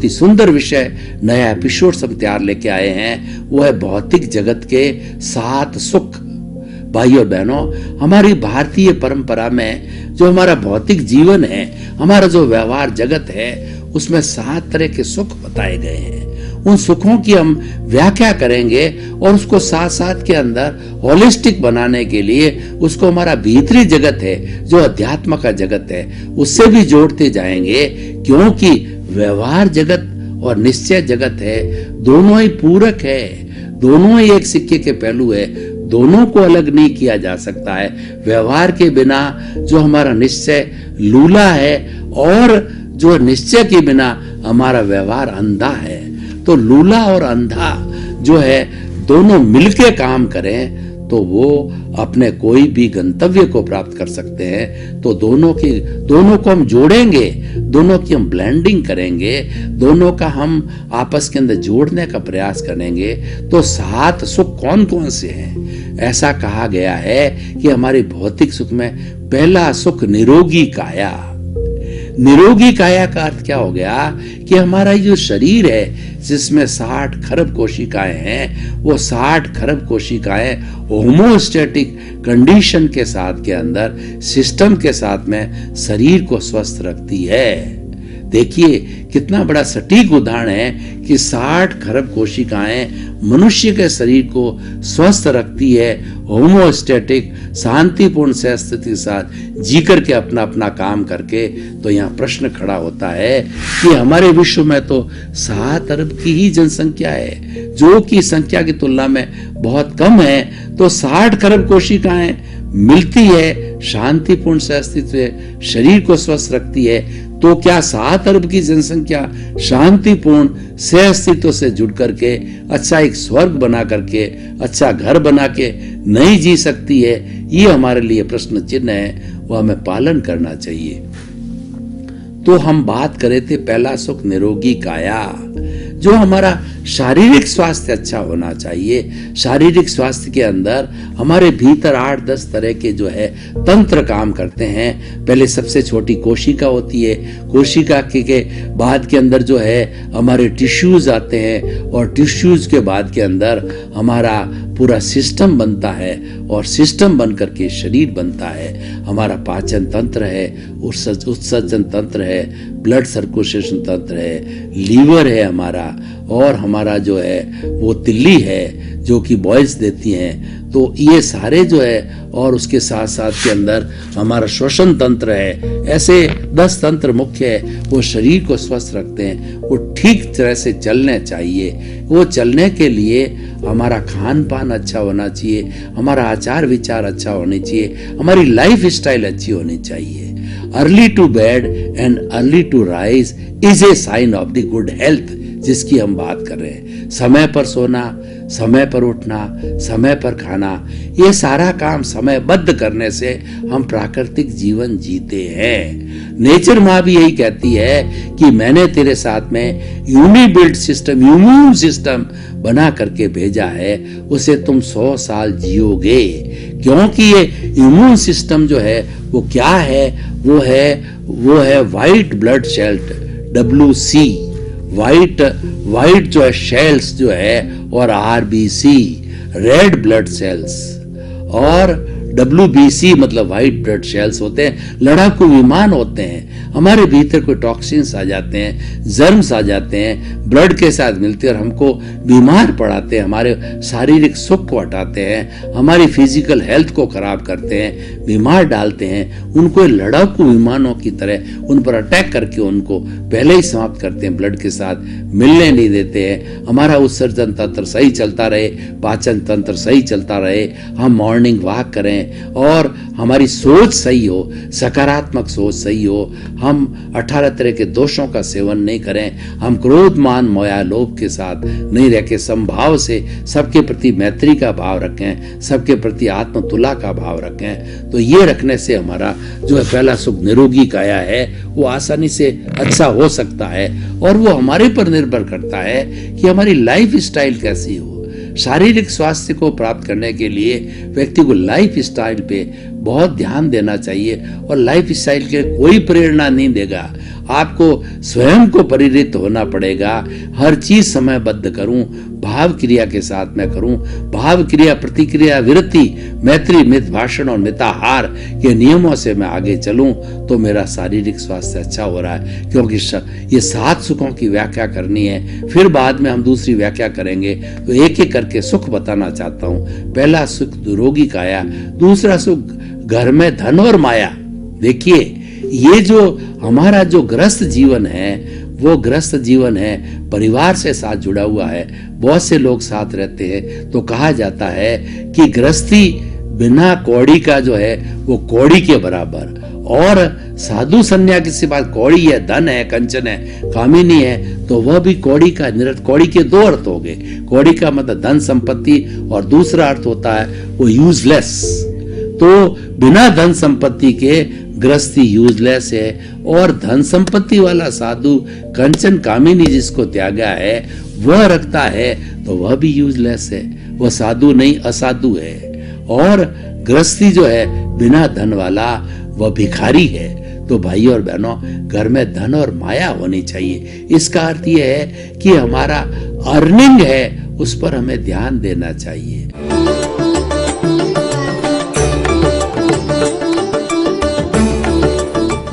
बहुत ही सुंदर विषय नया एपिसोड सब तैयार लेके आए हैं। वो है भौतिक जगत के 7 सुख। भाई और बहनों, हमारी भारतीय परंपरा में जो हमारा भौतिक जीवन है, हमारा जो व्यवहार जगत है, उसमें 7 तरह के सुख बताए गए हैं। उन सुखों की हम व्याख्या करेंगे और उसको साथ साथ के अंदर होलिस्टिक बनाने के लिए उसको हमारा भीतरी जगत है, जो अध्यात्म का जगत है, उससे भी जोड़ते जाएंगे। क्योंकि व्यवहार जगत और निश्चय जगत है, दोनों ही पूरक है, दोनों ही एक सिक्के के पहलू है, दोनों को अलग नहीं किया जा सकता है। व्यवहार के बिना जो हमारा निश्चय लूला है और जो निश्चय के बिना हमारा व्यवहार अंधा है। तो लूला और अंधा जो है दोनों मिलके काम करें तो वो अपने कोई भी गंतव्य को प्राप्त कर सकते हैं। तो दोनों को हम जोड़ेंगे, दोनों की हम ब्लेंडिंग करेंगे, दोनों का हम आपस के अंदर जोड़ने का प्रयास करेंगे। तो 7 सुख कौन कौन से हैं? ऐसा कहा गया है कि हमारे भौतिक सुख में पहला सुख निरोगी काया। निरोगी काया का अर्थ क्या हो गया कि हमारा जो शरीर है जिसमें 60 खरब कोशिकाएं हैं, वो 60 खरब कोशिकाएं होमोस्टैटिक कंडीशन के साथ के अंदर सिस्टम के साथ में शरीर को स्वस्थ रखती है। देखिए कितना बड़ा सटीक उदाहरण है कि 60 खरब कोशिकाएं मनुष्य के शरीर को स्वस्थ रखती है, होमोस्टैटिक शांतिपूर्ण स्थिति के साथ जी करके अपना अपना काम करके। तो यहाँ प्रश्न खड़ा होता है कि हमारे विश्व में तो 7 अरब की ही जनसंख्या है, जो कि संख्या की तुलना में बहुत कम है। तो 60 खरब कोशिकाएं मिलती है, शांतिपूर्ण अस्तित्व शरीर को स्वस्थ रखती है। तो क्या 7 अरब की जनसंख्या शांतिपूर्ण सह अस्तित्व से जुड़ करके अच्छा एक स्वर्ग बना करके, अच्छा घर बना के नहीं जी सकती है? ये हमारे लिए प्रश्न चिन्ह है, वो हमें पालन करना चाहिए। तो हम बात करे थे पहला सुख निरोगी काया, जो हमारा शारीरिक स्वास्थ्य अच्छा होना चाहिए। शारीरिक स्वास्थ्य के अंदर हमारे भीतर 8-10 तरह के जो है तंत्र काम करते हैं। पहले सबसे छोटी कोशिका होती है, कोशिका के बाद के अंदर जो है हमारे टिश्यूज आते हैं और टिश्यूज के बाद के अंदर हमारा पूरा सिस्टम बनता है और सिस्टम बन करके शरीर बनता है। हमारा पाचन तंत्र है, उत्सर्जन तंत्र है, ब्लड सर्कुलेशन तंत्र है, लीवर है हमारा, और हमारा जो है वो तिल्ली है जो कि बॉयल्स देती हैं। तो ये सारे जो है, और उसके साथ साथ के अंदर हमारा श्वसन तंत्र है। ऐसे 10 तंत्र मुख्य है, वो शरीर को स्वस्थ रखते हैं। वो ठीक तरह से चलने चाहिए। वो चलने के लिए हमारा खान पान अच्छा होना चाहिए, हमारा आचार विचार अच्छा होने चाहिए, हमारी लाइफ स्टाइल अच्छी होनी चाहिए। Early to bed and early to rise is a sign of the good health, जिसकी हम बात कर रहे हैं। समय पर सोना, समय पर उठना, समय पर खाना, ये सारा काम समयबद्ध करने से हम प्राकृतिक जीवन जीते हैं। नेचर माँ भी यही कहती है कि मैंने तेरे साथ में यूनिबिल्ट सिस्टम, इम्यून सिस्टम बना करके भेजा है, उसे तुम 100 साल जियोगे। क्योंकि ये इम्यून सिस्टम जो है वो क्या है? वो है white blood cells, WC, white जो है शेल्स जो है, और RBC रेड ब्लड सेल्स, और WBC मतलब व्हाइट ब्लड सेल्स होते हैं। लड़ाकू विमान होते हैं। हमारे भीतर कोई टॉक्सिन्स आ जाते हैं, जर्म्स आ जाते हैं, ब्लड के साथ मिलते हैं और हमको बीमार पड़ाते हैं, हमारे शारीरिक सुख को हटाते हैं, हमारी फिजिकल हेल्थ को खराब करते हैं, बीमार डालते हैं। उनको लड़ाकू विमानों की तरह उन पर अटैक करके उनको पहले ही समाप्त करते हैं, ब्लड के साथ मिलने नहीं देते हैं। हमारा उत्सर्जन तंत्र सही चलता रहे, पाचन तंत्र सही चलता रहे, हम मॉर्निंग वॉक करें और हमारी सोच सही हो, सकारात्मक सोच सही हो, हम 18 तरह के दोषों का सेवन नहीं करें, हम क्रोध मान मोया लोभ के साथ नहीं रह के समभाव से सबके प्रति मैत्री का भाव रखें, सबके प्रति आत्मतुला का भाव रखें। तो ये रखने से हमारा जो है पहला सुख निरोगी काया है वो आसानी से अच्छा हो सकता है। और वो हमारे पर निर्भर करता है कि हमारी लाइफ स्टाइल कैसी हो। शारीरिक स्वास्थ्य को प्राप्त करने के लिए व्यक्ति को लाइफ स्टाइल पे बहुत ध्यान देना चाहिए, और लाइफ स्टाइल के कोई प्रेरणा नहीं देगा। आपको स्वयं को परिणत होना पड़ेगा। हर चीज समयबद्ध करूं, भाव क्रिया के साथ में करूं। भाव क्रिया, प्रतिक्रिया, विरति, मैत्री, मित भाषण और मिताहार के नियमों से मैं आगे चलूं तो मेरा शारीरिक स्वास्थ्य अच्छा हो रहा है। क्योंकि ये 7 सुखों की व्याख्या करनी है, फिर बाद में हम दूसरी व्याख्या करेंगे। तो एक एक करके सुख बताना चाहता हूं। पहला सुख निरोगी काया, दूसरा सुख घर में धन और माया। देखिए, ये जो हमारा जो गृहस्थ जीवन है वो गृहस्थ जीवन है, परिवार से साथ जुड़ा हुआ है, बहुत से लोग साथ रहते हैं। तो कहा जाता है कि गृहस्थी बिना कौड़ी का जो है वो कौड़ी के बराबर, और साधु सन्यासी के बाद कौड़ी है, धन है, कंचन है, कामिनी है, तो वह भी कौड़ी का कौड़ी के 2 अर्थ हो गए। कौड़ी का मतलब धन संपत्ति, और दूसरा अर्थ होता है वो यूजलेस। तो बिना धन संपत्ति के गृहस्थी यूजलेस है, और धन संपत्ति वाला साधु कंचन कामिनी जिसको त्यागा है वह रखता है तो वह भी यूजलेस है, वह साधु नहीं असाधु है। और गृहस्थी जो है बिना धन वाला वह भिखारी है। तो भाई और बहनों, घर में धन और माया होनी चाहिए। इसका अर्थ यह है कि हमारा अर्निंग है उस पर हमें ध्यान देना चाहिए।